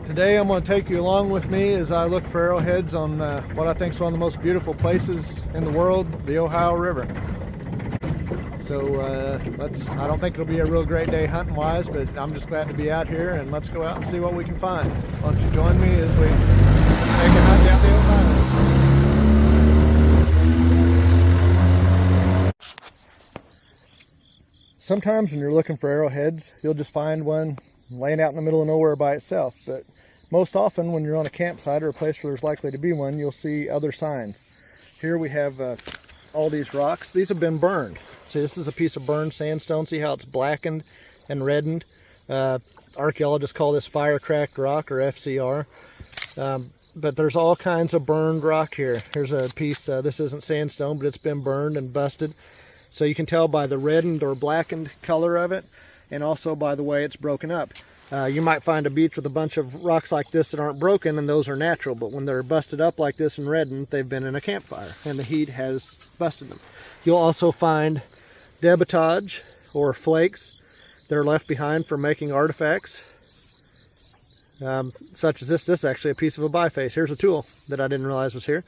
Today I'm going to take you along with me as I look for arrowheads on what I think is one of the most beautiful places in the world, the Ohio River. So I don't think it'll be a real great day hunting wise, but I'm just glad to be out here, and let's go out and see what we can find. Why don't you join me as we take a hunt down the Ohio. Sometimes when you're looking for arrowheads, you'll just find one laying out in the middle of nowhere by itself, but most often when you're on a campsite or a place where there's likely to be one, you'll see other signs. Here we have all these rocks. These have been burned. See, this is a piece of burned sandstone. See how it's blackened and reddened? Archaeologists call this fire-cracked rock, or FCR. But there's all kinds of burned rock here. Here's a piece, this isn't sandstone, but it's been burned and busted. So you can tell by the reddened or blackened color of it, and also by the way it's broken up. You might find a beach with a bunch of rocks like this that aren't broken, and those are natural, but when they're busted up like this and reddened, they've been in a campfire, and the heat has busted them. You'll also find debitage, or flakes, that are left behind for making artifacts, such as this. This is actually a piece of a biface. Here's a tool that I didn't realize was here.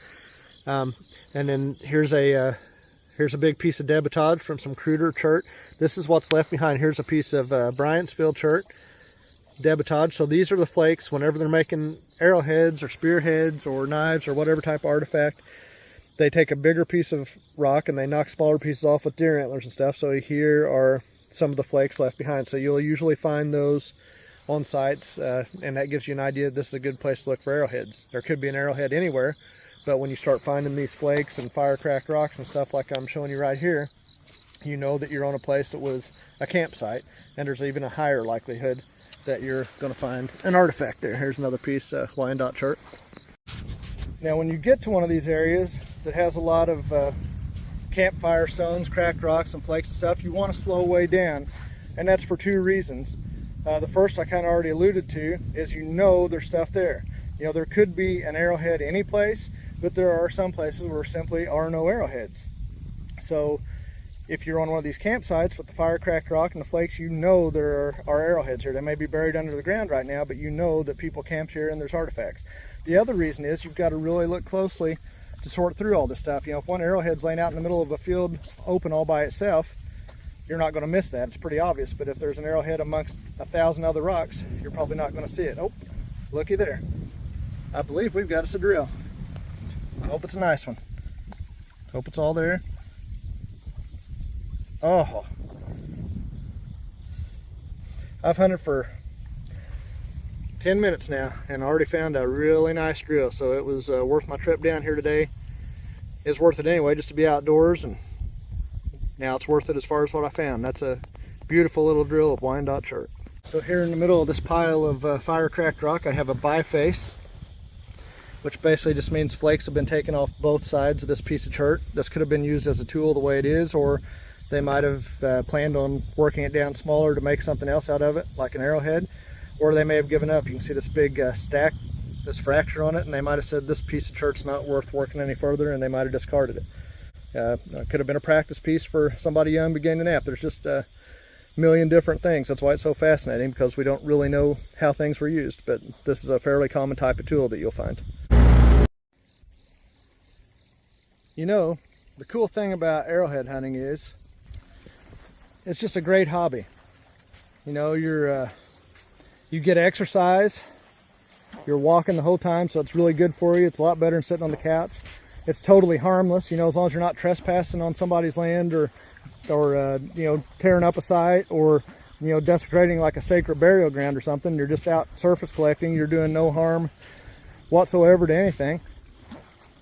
And then here's a big piece of debitage from some cruder chert. This is what's left behind. Here's a piece of Bryantsville chert debitage. So these are the flakes whenever they're making arrowheads or spearheads or knives or whatever type of artifact. They take a bigger piece of rock and they knock smaller pieces off with deer antlers and stuff. So here are some of the flakes left behind. So you'll usually find those on sites, and that gives you an idea this is a good place to look for arrowheads. There could be an arrowhead anywhere, but when you start finding these flakes and fire-cracked rocks and stuff like I'm showing you right here, you know that you're on a place that was a campsite, and there's even a higher likelihood that you're going to find an artifact there. Here's another piece, Wyandotte chart. Now when you get to one of these areas that has a lot of campfire stones, cracked rocks and flakes and stuff, you want to slow way down, and that's for two reasons. The first I kind of already alluded to is you know there's stuff there. You know, there could be an arrowhead any place, but there are some places where simply are no arrowheads. So if you're on one of these campsites with the fire-cracked rock and the flakes, you know there are arrowheads here. They may be buried under the ground right now, but you know that people camped here and there's artifacts. The other reason is you've got to really look closely to sort through all this stuff. You know, if one arrowhead's laying out in the middle of a field open all by itself, you're not going to miss that. It's pretty obvious. But if there's an arrowhead amongst 1,000 other rocks, you're probably not going to see it. Oh, looky there. I believe we've got us a drill. I hope it's a nice one. Hope it's all there. Oh, I've hunted for 10 minutes now and already found a really nice drill, so it was worth my trip down here today. It's worth it anyway just to be outdoors, and now it's worth it as far as what I found. That's a beautiful little drill of Wyandotte chert. So here in the middle of this pile of fire-cracked rock, I have a biface, which basically just means flakes have been taken off both sides of this piece of chert. This could have been used as a tool the way it is, or they might have planned on working it down smaller to make something else out of it, like an arrowhead, or they may have given up. You can see this big stack, this fracture on it, and they might have said this piece of chert's not worth working any further, and they might have discarded it. It could have been a practice piece for somebody young beginning to nap. There's just a million different things. That's why it's so fascinating, because we don't really know how things were used, but this is a fairly common type of tool that you'll find. You know, the cool thing about arrowhead hunting is it's just a great hobby. You know, you get exercise, you're walking the whole time, so it's really good for you. It's a lot better than sitting on the couch. It's totally harmless, you know, as long as you're not trespassing on somebody's land or you know, tearing up a site or, you know, desecrating like a sacred burial ground or something. You're just out surface collecting. You're doing no harm whatsoever to anything,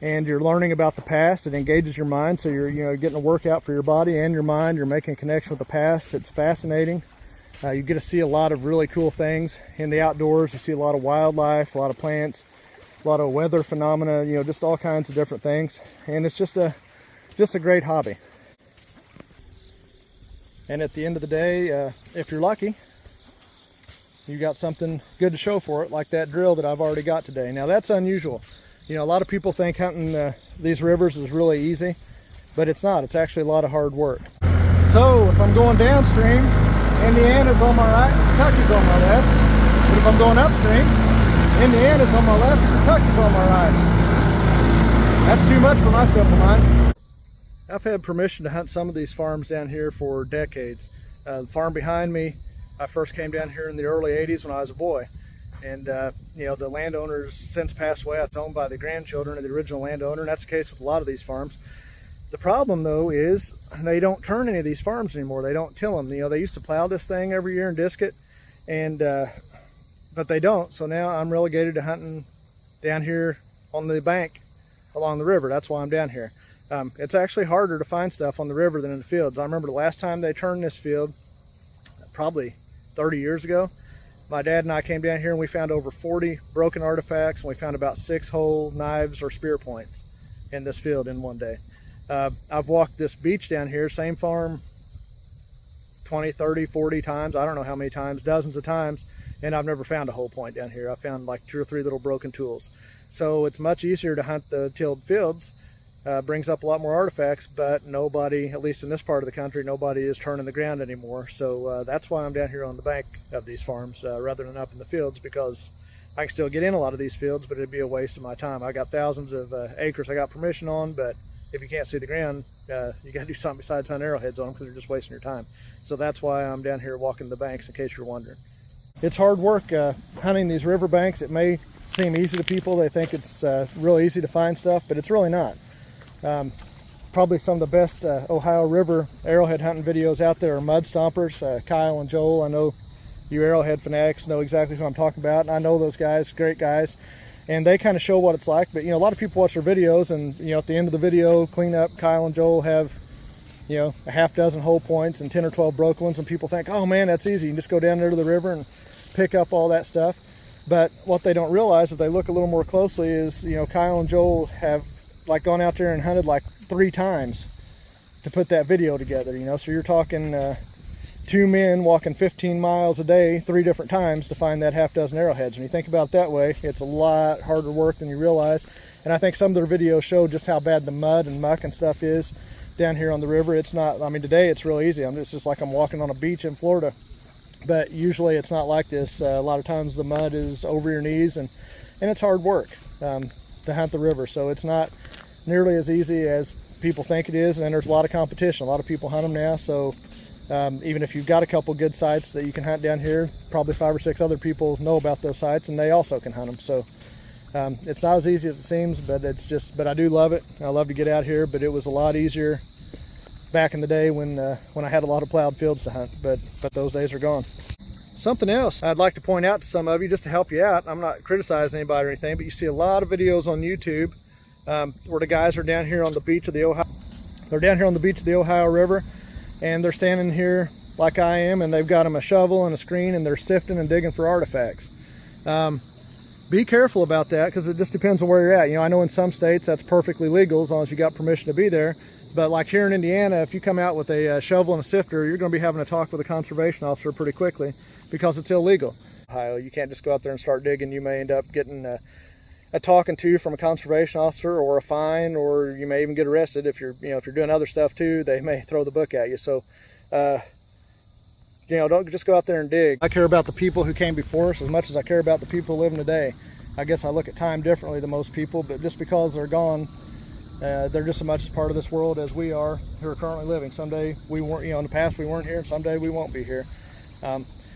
and you're learning about the past. It engages your mind, so you're, you know, getting a workout for your body and your mind. You're making a connection with the past. It's fascinating. You get to see a lot of really cool things in the outdoors. You see a lot of wildlife, a lot of plants, a lot of weather phenomena, you know, just all kinds of different things. And it's just a great hobby. And at the end of the day, if you're lucky, you got something good to show for it, like that drill that I've already got today. Now that's unusual. You know, a lot of people think hunting these rivers is really easy, but it's not. It's actually a lot of hard work. So if I'm going downstream, Indiana's on my right, Kentucky's on my left. But if I'm going upstream, Indiana's on my left and Kentucky's on my right. That's too much for my simple mind. I've had permission to hunt some of these farms down here for decades. The farm behind me, I first came down here in the early 80s when I was a boy. And you know, the landowner's since passed away. It's owned by the grandchildren of the original landowner, and that's the case with a lot of these farms. The problem though is they don't turn any of these farms anymore. They don't till them. You know, they used to plow this thing every year and disc it, and but they don't. So now I'm relegated to hunting down here on the bank along the river. That's why I'm down here. It's actually harder to find stuff on the river than in the fields. I remember the last time they turned this field, probably 30 years ago. My dad and I came down here and we found over 40 broken artifacts, and we found about 6 whole knives or spear points in this field in one day. I've walked this beach down here, same farm, 20, 30, 40 times. I don't know how many times, dozens of times, and I've never found a whole point down here. I found like 2 or 3 little broken tools. So it's much easier to hunt the tilled fields. Brings up a lot more artifacts, but nobody, at least in this part of the country, nobody is turning the ground anymore. So that's why I'm down here on the bank of these farms rather than up in the fields, because I can still get in a lot of these fields, but it'd be a waste of my time. I got thousands of acres I got permission on, but if you can't see the ground, you got to do something besides hunt arrowheads on them, because they're just wasting your time. So that's why I'm down here walking the banks, in case you're wondering. It's hard work hunting these river banks. It may seem easy to people. They think it's real easy to find stuff, but it's really not. Probably some of the best Ohio River arrowhead hunting videos out there are mud stompers. Kyle and Joel, I know you arrowhead fanatics know exactly who I'm talking about, and I know those guys, great guys, and they kind of show what it's like. But you know, a lot of people watch their videos, and you know, at the end of the video, clean up, Kyle and Joel have, you know, a half dozen whole points and 10 or 12 broken ones, and people think, oh man, that's easy, you can just go down there to the river and pick up all that stuff. But what they don't realize, if they look a little more closely, is, you know, Kyle and Joel have like gone out there and hunted like 3 times to put that video together, you know. So you're talking 2 men walking 15 miles a day 3 different times to find that half dozen arrowheads. When you think about it that way, it's a lot harder work than you realize. And I think some of their videos show just how bad the mud and muck and stuff is down here on the river. It's not, I mean, today it's real easy. It's just like I'm walking on a beach in Florida, but usually it's not like this. A lot of times the mud is over your knees, and it's hard work to hunt the river. So it's not nearly as easy as people think it is, and there's a lot of competition. A lot of people hunt them now, so even if you've got a couple good sites that you can hunt down here, probably 5 or 6 other people know about those sites, and they also can hunt them. So it's not as easy as it seems, but but I do love it. I love to get out here, but it was a lot easier back in the day when I had a lot of plowed fields to hunt, but those days are gone. Something else I'd like to point out to some of you, just to help you out. I'm not criticizing anybody or anything, but you see a lot of videos on YouTube where the guys are down here on the beach of the Ohio. They're down here on the beach of the Ohio River, and they're standing here like I am, and they've got them a shovel and a screen, and they're sifting and digging for artifacts. Be careful about that, because it just depends on where you're at. You know, I know in some states that's perfectly legal as long as you got permission to be there. But like here in Indiana, if you come out with a shovel and a sifter, you're going to be having a talk with a conservation officer pretty quickly, because it's illegal. Ohio, you can't just go out there and start digging. You may end up getting a talking to from a conservation officer, or a fine, or you may even get arrested. If you're doing other stuff too, they may throw the book at you. So don't just go out there and dig. I care about the people who came before us as much as I care about the people living today. I guess I look at time differently than most people, but just because they're gone, they're just as much a part of this world as we are who are currently living. Someday we weren't, in the past we weren't here, and someday we won't be here.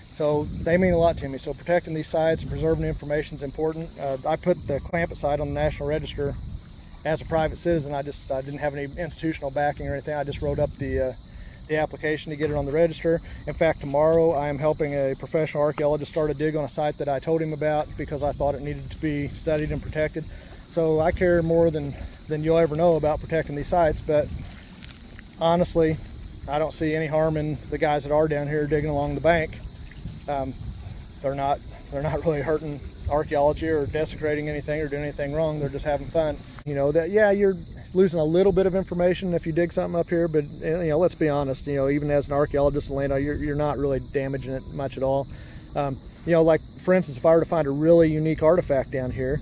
So they mean a lot to me. So protecting these sites and preserving the information is important. I put the Clampett site on the National Register as a private citizen. I didn't have any institutional backing or anything. I just wrote up the application to get it on the register. In fact, tomorrow I am helping a professional archaeologist start a dig on a site that I told him about, because I thought it needed to be studied and protected. So I care more than you'll ever know about protecting these sites. But honestly, I don't see any harm in the guys that are down here digging along the bank. They're not really hurting archaeology or desecrating anything or doing anything wrong. They're just having fun. You're losing a little bit of information if you dig something up here, but let's be honest, even as an archaeologist and landowner, you're not really damaging it much at all. Like for instance, if I were to find a really unique artifact down here,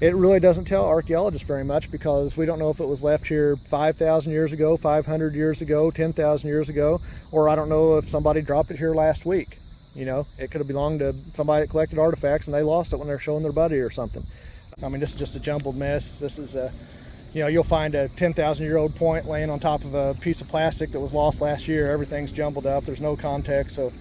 it really doesn't tell archaeologists very much, because we don't know if it was left here 5,000 years ago, 500 years ago, 10,000 years ago, or I don't know if somebody dropped it here last week. You know, it could have belonged to somebody that collected artifacts and they lost it when they're showing their buddy or something. I mean, this is just a jumbled mess. This is a, you know, you'll find a 10,000-year-old point laying on top of a piece of plastic that was lost last year. Everything's jumbled up. There's no context. So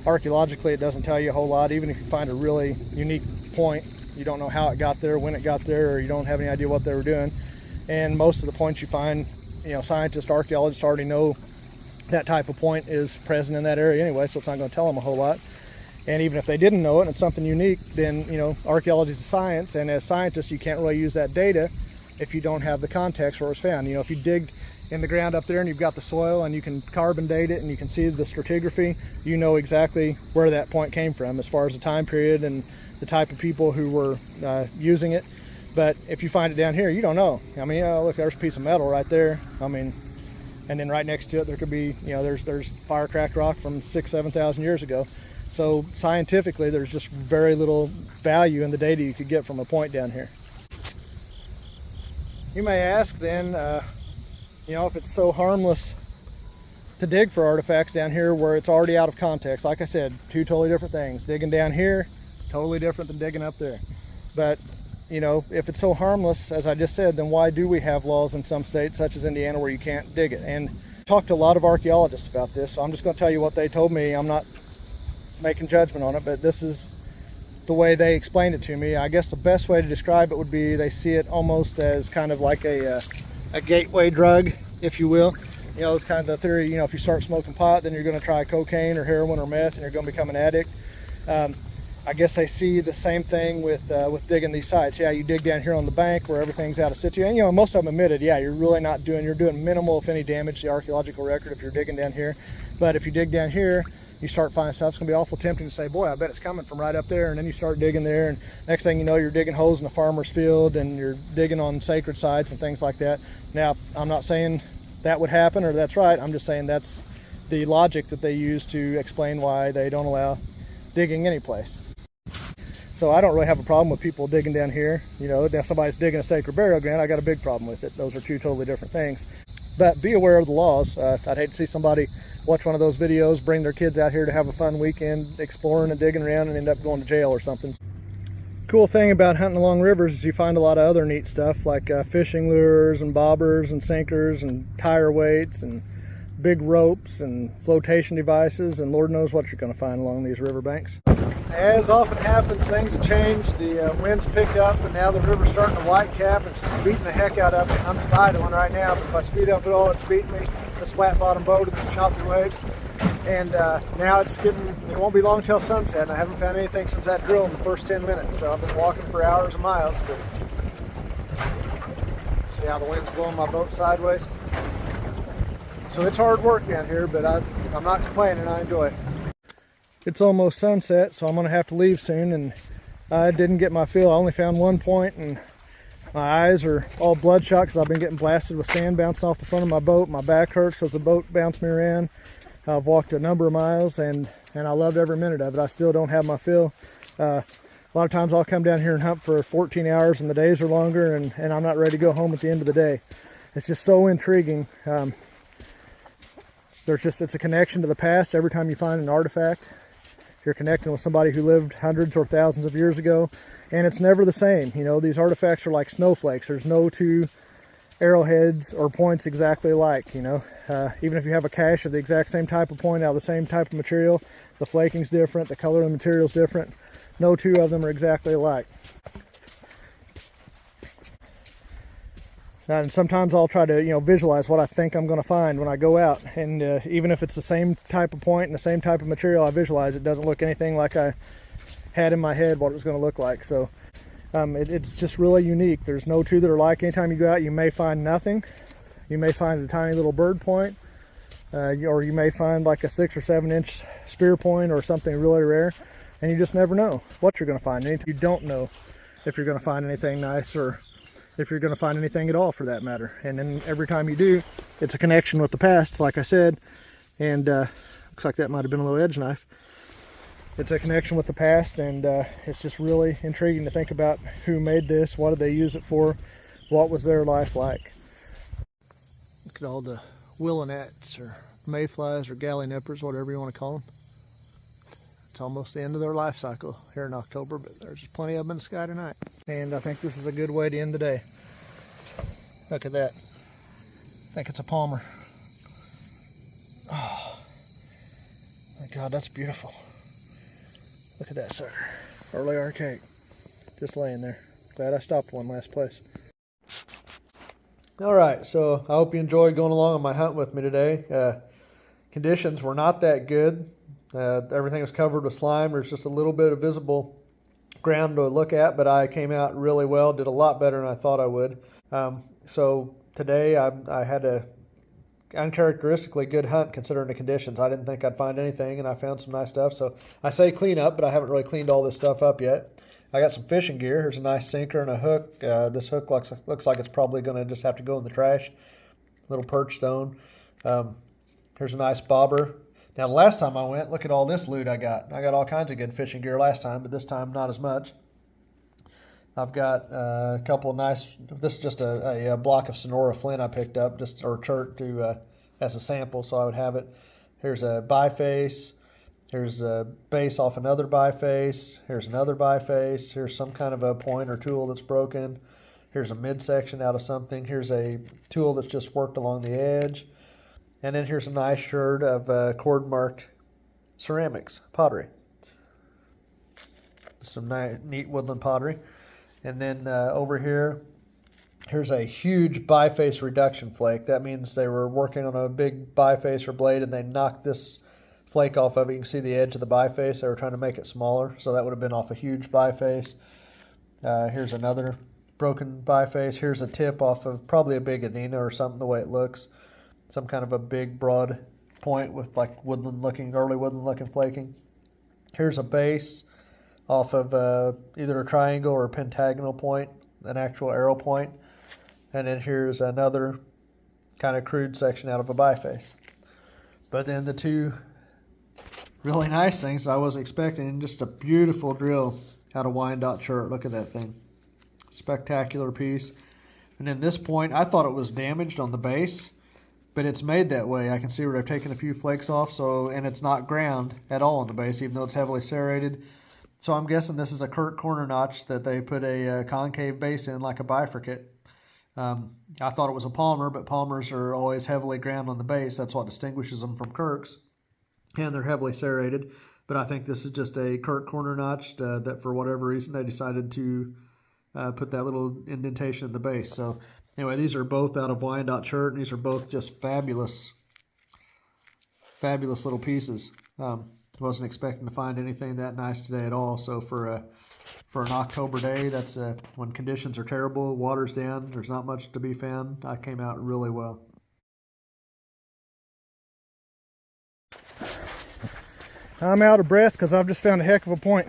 archaeologically, it doesn't tell you a whole lot. Even if you find a really unique point, you don't know how it got there, when it got there, or you don't have any idea what they were doing. And most of the points you find, you know, scientists, archaeologists already know that type of point is present in that area anyway, so it's not going to tell them a whole lot. And even if they didn't know it and it's something unique, then, you know, archaeology is a science, and as scientists you can't really use that data if you don't have the context where it was found. You know, if you dig in the ground up there and you've got the soil and you can carbon date it and you can see the stratigraphy, you know exactly where that point came from as far as the time period and the type of people who were using it. But if you find it down here, you don't know. I mean, look, there's a piece of metal right there. I mean, and then right next to it there could be, you know, there's fire cracked rock from 6,000-7,000 years ago. So scientifically there's just very little value in the data you could get from a point down here. You may ask then, you know, if it's so harmless to dig for artifacts down here where it's already out of context. Like I said, two totally different things. Digging down here, totally different than digging up there. But you know, if it's so harmless, as I just said, then why do we have laws in some states, such as Indiana, where you can't dig it? And I talked to a lot of archaeologists about this, so I'm just going to tell you what they told me. I'm not making judgment on it, but this is the way they explained it to me. I guess the best way to describe it would be they see it almost as kind of like a gateway drug, if you will. You know, it's kind of the theory, you know, if you start smoking pot, then you're going to try cocaine or heroin or meth, and you're going to become an addict. I guess I see the same thing with digging these sites. Yeah, you dig down here on the bank where everything's out of situ, and you know, most of them admitted, yeah, you're really not doing, you're doing minimal, if any, damage to the archaeological record if you're digging down here. But if you dig down here, you start finding stuff, it's going to be awful tempting to say, boy, I bet it's coming from right up there, and then you start digging there, and next thing you know, you're digging holes in a farmer's field, and you're digging on sacred sites and things like that. Now, I'm not saying that would happen or that's right, I'm just saying that's the logic that they use to explain why they don't allow digging any place. So I don't really have a problem with people digging down here. You know, if somebody's digging a sacred burial ground, I got a big problem with it. Those are two totally different things. But be aware of the laws. I'd hate to see somebody watch one of those videos, bring their kids out here to have a fun weekend exploring and digging around and end up going to jail or something. Cool thing about hunting along rivers is you find a lot of other neat stuff like fishing lures and bobbers and sinkers and tire weights and big ropes and flotation devices, and Lord knows what you're going to find along these riverbanks. As often happens, things have changed. The winds picked up, and now the river's starting to white cap. It's beating the heck out of me. I'm just idling right now, but if I speed up at all, it's beating me. This flat bottom boat with the choppy waves. And now it won't be long till sunset, and I haven't found anything since that drill in the first 10 minutes. So I've been walking for hours and miles. But see how the wind's blowing my boat sideways? So it's hard work down here, but I'm not complaining. I enjoy it. It's almost sunset, so I'm going to have to leave soon, and I didn't get my fill. I only found one point, and my eyes are all bloodshot because I've been getting blasted with sand bouncing off the front of my boat. My back hurts because the boat bounced me around. I've walked a number of miles, and I loved every minute of it. I still don't have my fill. A lot of times I'll come down here and hunt for 14 hours, and the days are longer, and I'm not ready to go home at the end of the day. It's just so intriguing. It's a connection to the past every time you find an artifact. You're connecting with somebody who lived hundreds or thousands of years ago, and it's never the same. You know, these artifacts are like snowflakes. There's no two arrowheads or points exactly alike, you know. Even if you have a cache of the exact same type of point out of the same type of material, the flaking's different, the color of the material's different. No two of them are exactly alike. And sometimes I'll try to, you know, visualize what I think I'm going to find when I go out. And even if it's the same type of point and the same type of material, I visualize it doesn't look anything like I had in my head what it was going to look like. So it's just really unique. There's no two that are like. Anytime you go out, you may find nothing. You may find a tiny little bird point, or you may find like a 6 or 7 inch spear point or something really rare. And you just never know what you're going to find. You don't know if you're going to find anything nice or if you're going to find anything at all for that matter. And then every time you do, it's a connection with the past, like I said. And looks like that might have been a little edge knife. It's a connection with the past, and it's just really intriguing to think about who made this, what did they use it for, what was their life like. Look at all the willonettes or mayflies or galley nippers, whatever you want to call them. It's almost the end of their life cycle here in October, but there's plenty of them in the sky tonight. And I think this is a good way to end the day. Look at that. I think it's a palmer. Oh, my God, that's beautiful. Look at that sucker. Early arcade. Just laying there. Glad I stopped one last place. All right, so I hope you enjoyed going along on my hunt with me today. Conditions were not that good. Everything was covered with slime. There's just a little bit of visible ground to look at, but I came out really well, did a lot better than I thought I would. So today I had a uncharacteristically good hunt considering the conditions. I didn't think I'd find anything, and I found some nice stuff. So I say clean up, but I haven't really cleaned all this stuff up yet. I got some fishing gear. Here's a nice sinker and a hook. This hook looks like it's probably going to just have to go in the trash. Little perch stone. Here's a nice bobber. Now, the last time I went, look at all this loot I got. I got all kinds of good fishing gear last time, but this time not as much. I've got a couple of nice, this is just a block of Sonora flint I picked up, or chert as a sample, so I would have it. Here's a biface. Here's a base off another biface. Here's another biface. Here's some kind of a point or tool that's broken. Here's a midsection out of something. Here's a tool that's just worked along the edge. And then here's a nice sherd of cord-marked ceramics, pottery. Some neat woodland pottery. And then over here, here's a huge biface reduction flake. That means they were working on a big biface or blade and they knocked this flake off of it. You can see the edge of the biface. They were trying to make it smaller, so that would have been off a huge biface. Here's another broken biface. Here's a tip off of probably a big Adena or something, the way it looks. Some kind of a big broad point with like early woodland looking flaking. Here's a base off of either a triangle or a pentagonal point, an actual arrow point. And then here's another kind of crude section out of a biface. But then the two really nice things I wasn't expecting, just a beautiful drill out of Wyandotte chert. Look at that thing. Spectacular piece. And then this point, I thought it was damaged on the base, but it's made that way. I can see where they've taken a few flakes off, and it's not ground at all on the base, even though it's heavily serrated. So I'm guessing this is a Kirk corner notch that they put a concave base in, like a bifurcate. I thought it was a Palmer, but Palmers are always heavily ground on the base. That's what distinguishes them from Kirks. And they're heavily serrated. But I think this is just a Kirk corner notch that for whatever reason they decided to put that little indentation at the base. So anyway, these are both out of Wyandotte chert, and these are both just fabulous, fabulous little pieces. Wasn't expecting to find anything that nice today at all. So for an October day, that's when conditions are terrible, water's down, there's not much to be found. I came out really well. I'm out of breath because I've just found a heck of a point.